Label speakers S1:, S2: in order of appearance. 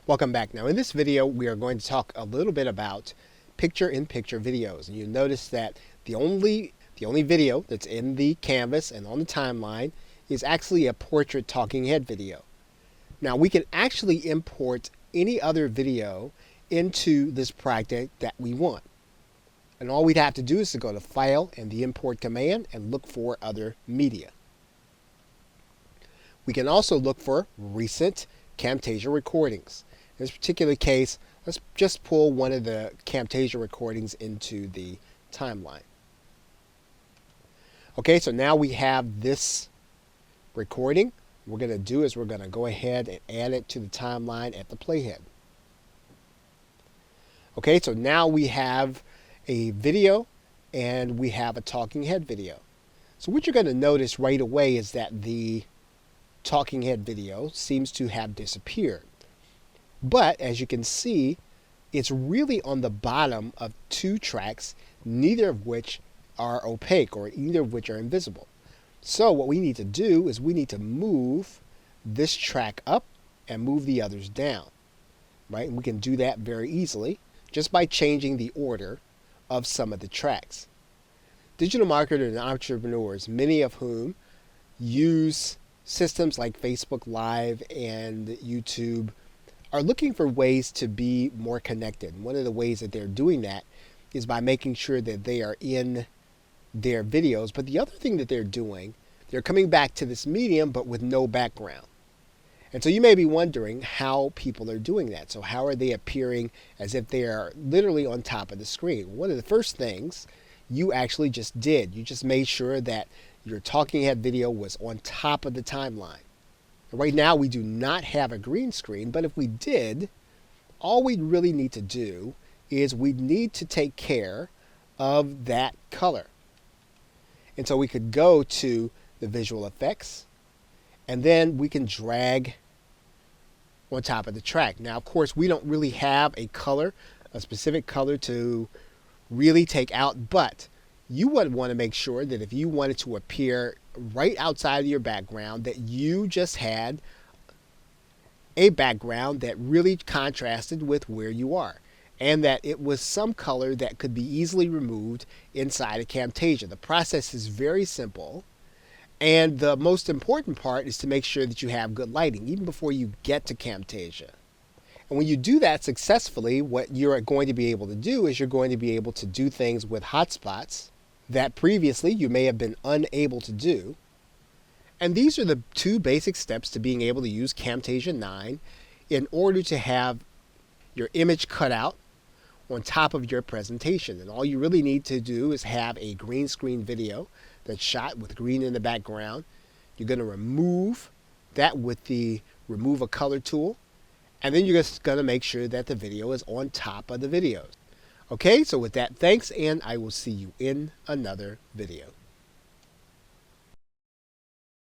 S1: Welcome back. Now in this video we are going to talk a little bit about picture-in-picture videos, and you notice that the only video that's in the canvas and on the timeline is actually a portrait talking head video. Now we can actually import any other video into this project that we want, and all we'd have to do is to go to File and the Import command and look for other media. We can also look for recent Camtasia recordings. In this particular case, let's just pull one of the Camtasia recordings into the timeline. Okay, so now we have this recording. What we're going to do is we're going to go ahead and add it to the timeline at the playhead. Okay, so now we have a video and we have a talking head video. So what you're going to notice right away is that the talking head video seems to have disappeared. But as you can see, it's really on the bottom of two tracks, neither of which are opaque or either of which are invisible. So what we need to do is we need to move this track up and move the others down. Right? And we can do that very easily just by changing the order of some of the tracks. Digital marketers and entrepreneurs, many of whom use systems like Facebook Live and YouTube, are looking for ways to be more connected. And one of the ways that they're doing that is by making sure that they are in their videos. But the other thing that they're doing, they're coming back to this medium but with no background. And so you may be wondering how people are doing that. So how are they appearing as if they are literally on top of the screen? One of the first things you actually just did, you just made sure that your talking head video was on top of the timeline. Right now we do not have a green screen, but if we did, all we really need to do is we need to take care of that color. And so we could go to the visual effects, and then we can drag on top of the track. Now, of course, we don't really have a color, a specific color to really take out, but you would want to make sure that if you wanted to appear right outside of your background, that you just had a background that really contrasted with where you are, and that it was some color that could be easily removed inside of Camtasia. The process is very simple, and the most important part is to make sure that you have good lighting even before you get to Camtasia. And when you do that successfully, what you're going to be able to do is you're going to be able to do things with hotspots that previously you may have been unable to do. And these are the two basic steps to being able to use Camtasia 9 in order to have your image cut out on top of your presentation. And all you really need to do is have a green screen video that's shot with green in the background. You're going to remove that with the Remove a Color tool. And then you're just going to make sure that the video is on top of the videos. Okay, so with that, thanks, and I will see you in another video.